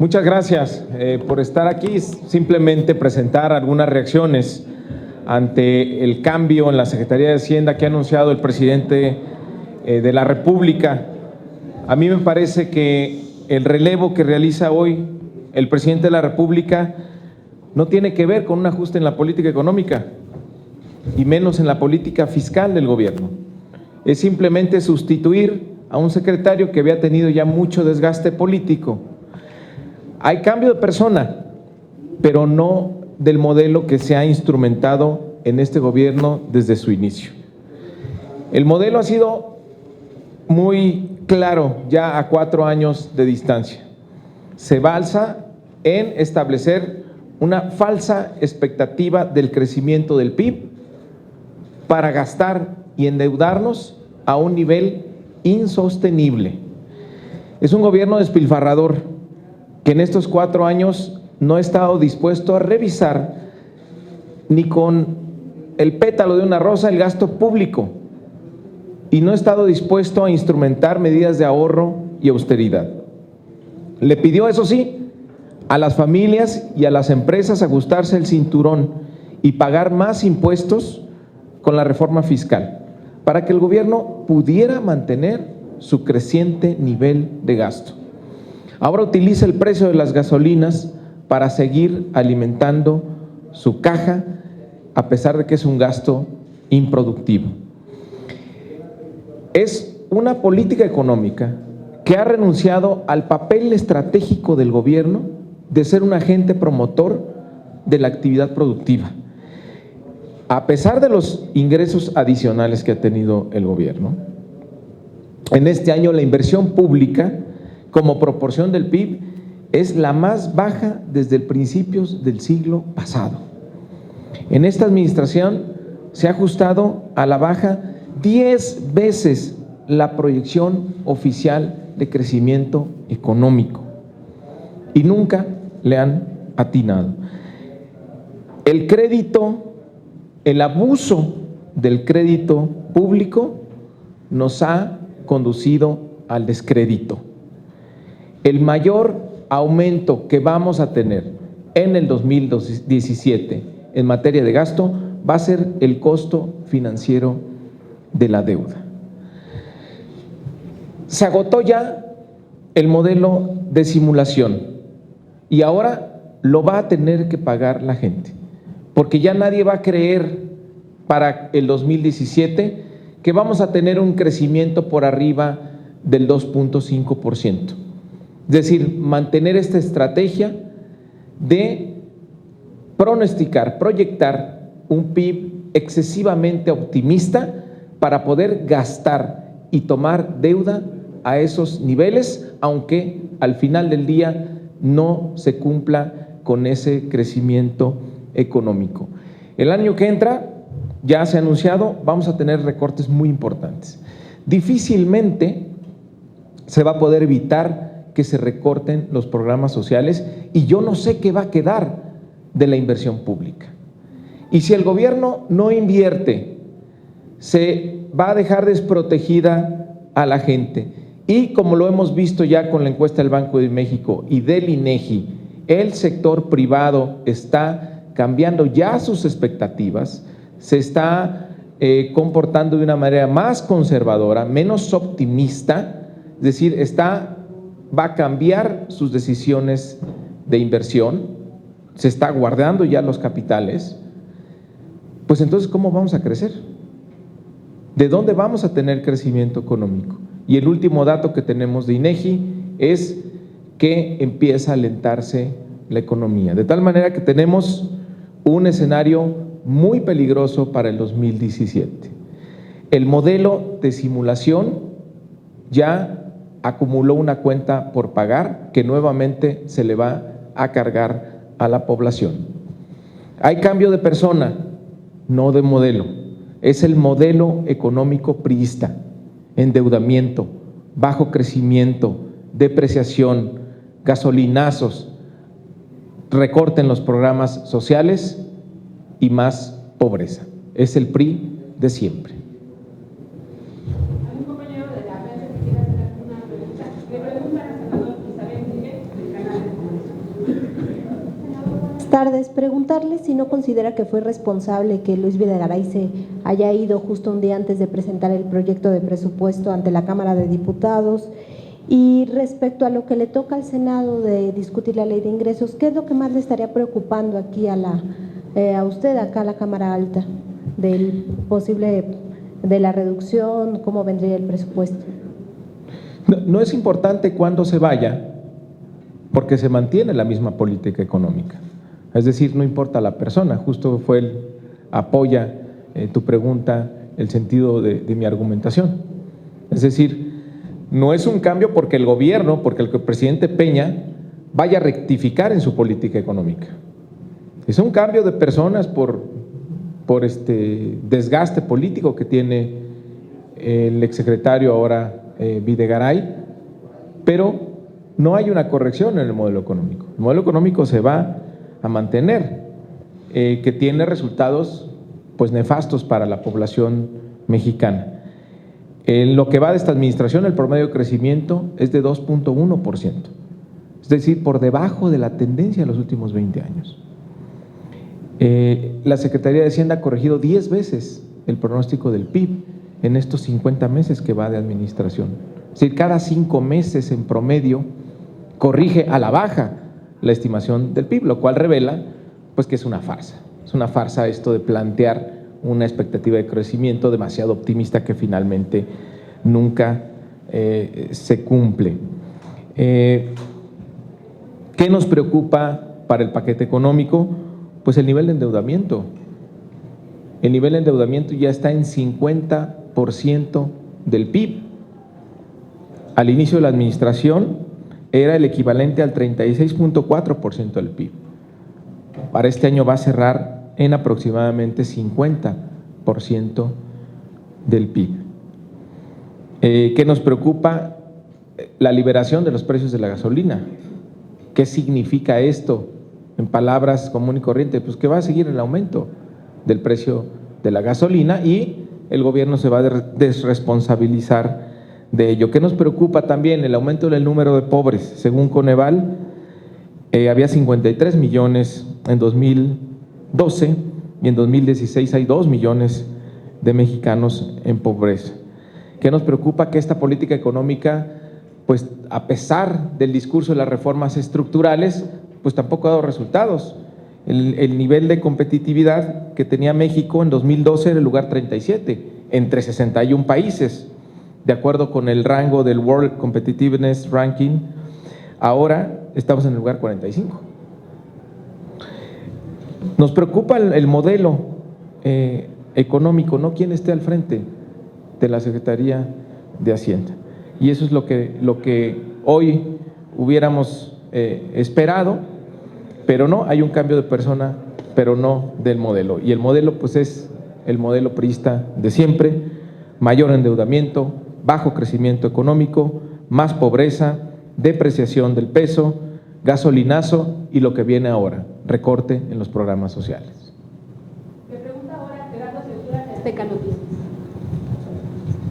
Muchas gracias por estar aquí. Simplemente presentar algunas reacciones ante el cambio en la Secretaría de Hacienda que ha anunciado el presidente de la República. A mí me parece que el relevo que realiza hoy el presidente de la República no tiene que ver con un ajuste en la política económica y menos en la política fiscal del gobierno. Es simplemente sustituir a un secretario que había tenido ya mucho desgaste político. Hay cambio de persona, pero no del modelo que se ha instrumentado en este gobierno desde su inicio. El modelo ha sido muy claro ya a 4 años de distancia. Se basa en establecer una falsa expectativa del crecimiento del PIB para gastar y endeudarnos a un nivel insostenible. Es un gobierno despilfarrador que en estos 4 años no ha estado dispuesto a revisar ni con el pétalo de una rosa el gasto público y no ha estado dispuesto a instrumentar medidas de ahorro y austeridad. Le pidió, eso sí, a las familias y a las empresas ajustarse el cinturón y pagar más impuestos con la reforma fiscal para que el gobierno pudiera mantener su creciente nivel de gasto. Ahora utiliza el precio de las gasolinas para seguir alimentando su caja, a pesar de que es un gasto improductivo. Es una política económica que ha renunciado al papel estratégico del gobierno de ser un agente promotor de la actividad productiva. A pesar de los ingresos adicionales que ha tenido el gobierno, en este año la inversión pública como proporción del PIB es la más baja desde principios del siglo pasado. En esta administración se ha ajustado a la baja 10 veces la proyección oficial de crecimiento económico y nunca le han atinado. El crédito, el abuso del crédito público nos ha conducido al descrédito. El mayor aumento que vamos a tener en el 2017 en materia de gasto va a ser el costo financiero de la deuda. Se agotó ya el modelo de simulación y ahora lo va a tener que pagar la gente, porque ya nadie va a creer para el 2017 que vamos a tener un crecimiento por arriba del 2.5%. Es decir, mantener esta estrategia de pronosticar, proyectar un PIB excesivamente optimista para poder gastar y tomar deuda a esos niveles, aunque al final del día no se cumpla con ese crecimiento económico. El año que entra, ya se ha anunciado, vamos a tener recortes muy importantes. Difícilmente se va a poder evitar que se recorten los programas sociales y yo no sé qué va a quedar de la inversión pública. Y si el gobierno no invierte, se va a dejar desprotegida a la gente. Y como lo hemos visto ya con la encuesta del Banco de México y del INEGI, el sector privado está cambiando ya sus expectativas, se está comportando de una manera más conservadora, menos optimista, es decir, va a cambiar sus decisiones de inversión, se está guardando ya los capitales. Pues entonces, ¿cómo vamos a crecer? ¿De dónde vamos a tener crecimiento económico? Y el último dato que tenemos de INEGI es que empieza a alentarse la economía, de tal manera que tenemos un escenario muy peligroso para el 2017. El modelo de simulación ya acumuló una cuenta por pagar que nuevamente se le va a cargar a la población. Hay cambio de persona, no de modelo. Es el modelo económico priista: endeudamiento, bajo crecimiento, depreciación, gasolinazos, recorte en los programas sociales y más pobreza. Es el PRI de siempre. ¿Algún compañero de la prensa que quiera hacer alguna pregunta? Le preguntan al senador Isabel Miguel del canal de Comunicación. tardes. Preguntarle si no considera que fue responsable que Luis Videgaray se haya ido justo un día antes de presentar el proyecto de presupuesto ante la Cámara de Diputados. Y respecto a lo que le toca al Senado de discutir la ley de ingresos, ¿qué es lo que más le estaría preocupando aquí a usted, acá a la Cámara Alta, del posible, de la reducción, cómo vendría el presupuesto? No es importante cuándo se vaya, porque se mantiene la misma política económica. Es decir, no importa la persona, justo fue apoya tu pregunta, el sentido de mi argumentación. Es decir, no es un cambio porque el gobierno, porque el presidente Peña vaya a rectificar en su política económica. Es un cambio de personas por desgaste político que tiene el exsecretario ahora Videgaray, pero no hay una corrección en el modelo económico. El modelo económico se va a mantener, que tiene resultados pues nefastos para la población mexicana. En lo que va de esta administración, el promedio de crecimiento es de 2.1%, es decir, por debajo de la tendencia de los últimos 20 años. La Secretaría de Hacienda ha corregido 10 veces el pronóstico del PIB en estos 50 meses que va de administración. Es decir, cada 5 meses en promedio corrige a la baja la estimación del PIB, lo cual revela pues que es una farsa. Es una farsa esto de plantear una expectativa de crecimiento demasiado optimista que finalmente nunca se cumple. ¿Qué nos preocupa para el paquete económico? Pues el nivel de endeudamiento. El nivel de endeudamiento ya está en 50% del PIB. Al inicio de la administración era el equivalente al 36.4% del PIB. Para este año va a cerrar en aproximadamente 50% del PIB. ¿Qué nos preocupa? La liberación de los precios de la gasolina. ¿Qué significa esto en palabras común y corriente? Pues que va a seguir el aumento del precio de la gasolina y el gobierno se va a desresponsabilizar de ello. ¿Qué nos preocupa también? El aumento del número de pobres. Según Coneval, había 53 millones en 2012 y en 2016 hay 2 millones de mexicanos en pobreza. ¿Qué nos preocupa? Que esta política económica, pues a pesar del discurso de las reformas estructurales, pues tampoco ha dado resultados. El nivel de competitividad que tenía México en 2012 era el lugar 37 entre 61 países, de acuerdo con el rango del World Competitiveness Ranking. Ahora estamos en el lugar 45. Nos preocupa el modelo económico, no quién esté al frente de la Secretaría de Hacienda. Y eso es lo que hoy hubiéramos esperado, pero no, hay un cambio de persona, pero no del modelo. Y el modelo pues es el modelo priista de siempre: mayor endeudamiento, bajo crecimiento económico, más pobreza, depreciación del peso, gasolinazo y lo que viene ahora, recorte en los programas sociales. Me pregunta ahora Gerardo Cintura de Azteca Noticias.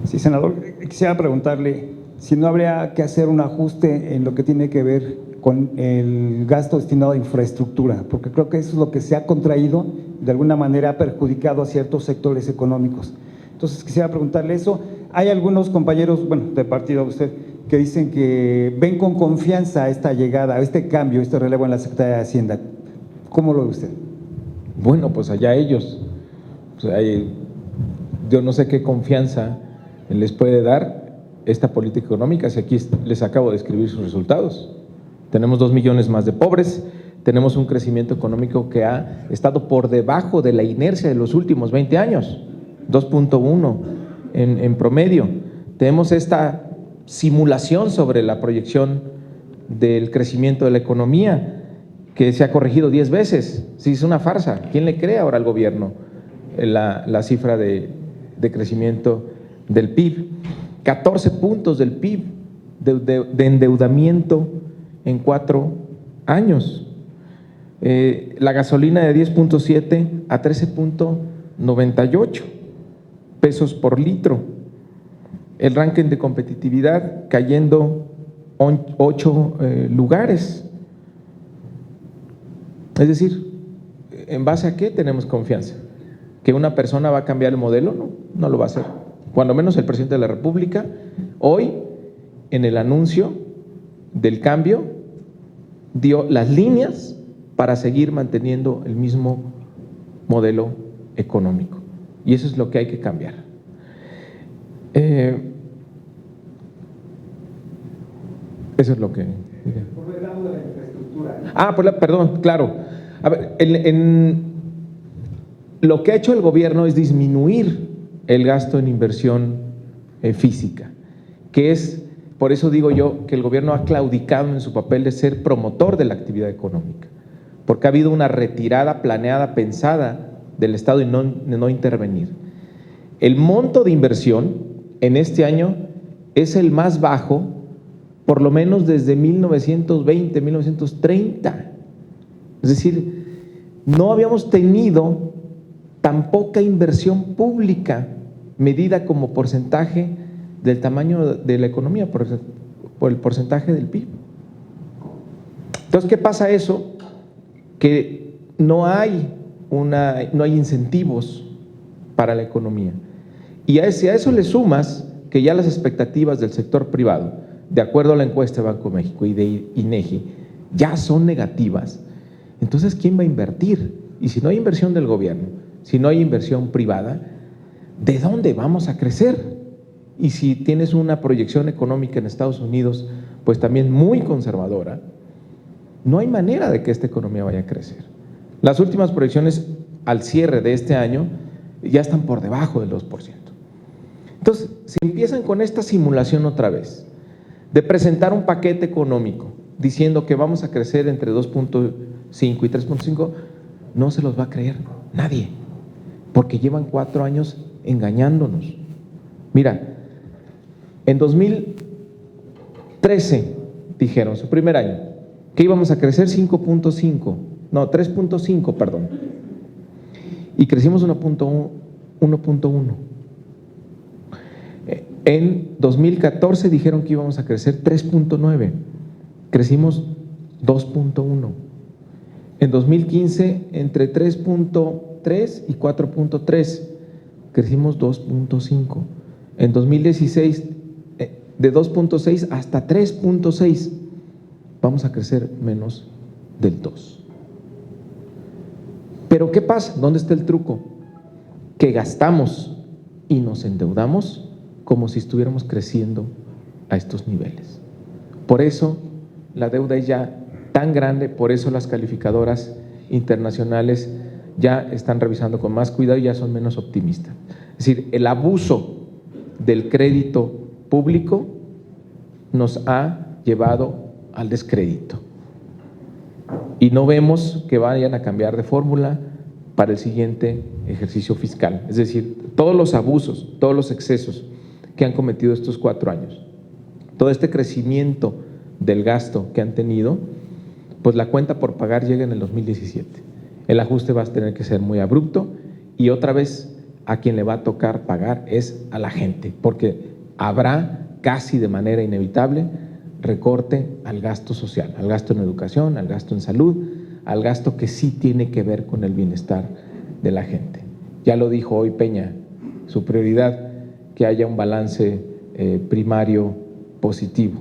Sí, senador, quisiera preguntarle si no habría que hacer un ajuste en lo que tiene que ver con el gasto destinado a infraestructura, porque creo que eso es lo que se ha contraído, de alguna manera ha perjudicado a ciertos sectores económicos. Entonces quisiera preguntarle eso. Hay algunos compañeros, bueno, de partido de usted, que dicen que ven con confianza esta llegada, este cambio, este relevo en la Secretaría de Hacienda. ¿Cómo lo ve usted? Bueno, pues allá ellos. Yo no sé qué confianza les puede dar esta política económica si aquí les acabo de escribir sus resultados. Tenemos 2 millones más de pobres, tenemos un crecimiento económico que ha estado por debajo de la inercia de los últimos 20 años, 2.1 en promedio. Tenemos esta simulación sobre la proyección del crecimiento de la economía que se ha corregido 10 veces. Sí, es una farsa. ¿Quién le cree ahora al gobierno la cifra de crecimiento del PIB? 14 puntos del PIB de endeudamiento en 4 años. La gasolina de 10.7 a 13.98 pesos por litro. El ranking de competitividad cayendo 8 lugares. Es decir, ¿En base a qué tenemos confianza? ¿Que una persona va a cambiar el modelo? No, no lo va a hacer. Cuando menos el presidente de la República, hoy, en el anuncio del cambio, dio las líneas para seguir manteniendo el mismo modelo económico. Y eso es lo que hay que cambiar. Eso es lo que… Por el lado de la infraestructura. Perdón, claro. A ver, lo que ha hecho el gobierno es disminuir el gasto en inversión física, que es, por eso digo yo, que el gobierno ha claudicado en su papel de ser promotor de la actividad económica, porque ha habido una retirada planeada, pensada del Estado y no intervenir. El monto de inversión en este año es el más bajo, por lo menos desde 1920, 1930. Es decir, no habíamos tenido tan poca inversión pública medida como porcentaje del tamaño de la economía, por el porcentaje del PIB. Entonces, ¿qué pasa eso? Que no hay incentivos para la economía. Y si a eso le sumas que ya las expectativas del sector privado, de acuerdo a la encuesta de Banco de México y de INEGI, ya son negativas, entonces ¿quién va a invertir? Y si no hay inversión del gobierno, si no hay inversión privada, ¿de dónde vamos a crecer? Y si tienes una proyección económica en Estados Unidos, pues también muy conservadora, no hay manera de que esta economía vaya a crecer. Las últimas proyecciones al cierre de este año ya están por debajo del 2%. Entonces, si empiezan con esta simulación otra vez, de presentar un paquete económico diciendo que vamos a crecer entre 2.5 y 3.5, no se los va a creer nadie, porque llevan 4 años engañándonos. Mira, en 2013 dijeron, su primer año, que íbamos a crecer 3.5, perdón, y crecimos 1.1. En 2014 dijeron que íbamos a crecer 3.9, crecimos 2.1. En 2015 entre 3.3 y 4.3, crecimos 2.5. En 2016 de 2.6 hasta 3.6, vamos a crecer menos del 2. Pero ¿qué pasa? ¿Dónde está el truco? Que gastamos y nos endeudamos como si estuviéramos creciendo a estos niveles. Por eso la deuda es ya tan grande, por eso las calificadoras internacionales ya están revisando con más cuidado y ya son menos optimistas. Es decir, el abuso del crédito público nos ha llevado al descrédito. Y no vemos que vayan a cambiar de fórmula para el siguiente ejercicio fiscal. Es decir, todos los abusos, todos los excesos que han cometido estos 4 años, todo este crecimiento del gasto que han tenido, pues la cuenta por pagar llega en el 2017. El ajuste va a tener que ser muy abrupto y otra vez a quien le va a tocar pagar es a la gente, porque habrá casi de manera inevitable recorte al gasto social, al gasto en educación, al gasto en salud, al gasto que sí tiene que ver con el bienestar de la gente. Ya lo dijo hoy Peña, su prioridad, que haya un balance primario positivo.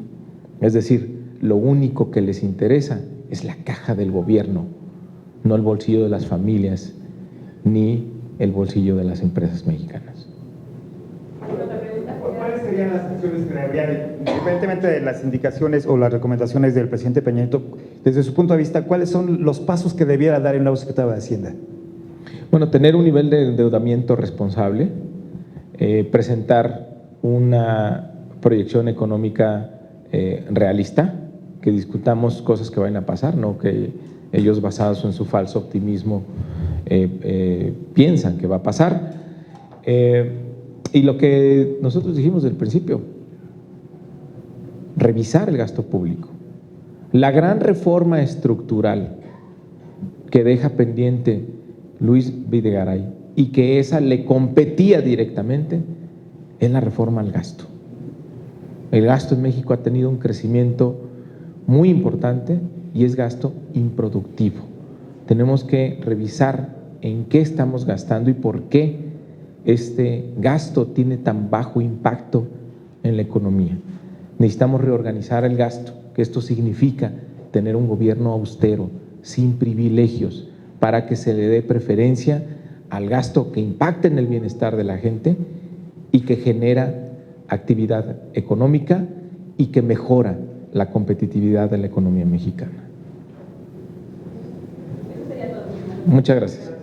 Es decir, lo único que les interesa es la caja del gobierno, no el bolsillo de las familias, ni el bolsillo de las empresas mexicanas. ¿Cuáles serían las acciones que deberían, independientemente de las indicaciones o las recomendaciones del presidente Peña Nieto, desde su punto de vista, cuáles son los pasos que debiera dar el nuevo secretario de Hacienda? Bueno, tener un nivel de endeudamiento responsable, presentar una proyección económica realista, que discutamos cosas que vayan a pasar, no que ellos, basados en su falso optimismo, piensan que va a pasar. Y lo que nosotros dijimos del principio, revisar el gasto público. La gran reforma estructural que deja pendiente Luis Videgaray y que esa le competía directamente es la reforma al gasto. El gasto en México ha tenido un crecimiento muy importante y es gasto improductivo. tenemos que revisar en qué estamos gastando y por qué este gasto tiene tan bajo impacto en la economía. Necesitamos reorganizar el gasto, que esto significa tener un gobierno austero, sin privilegios, para que se le dé preferencia al gasto que impacte en el bienestar de la gente y que genera actividad económica y que mejora la competitividad de la economía mexicana. Muchas gracias.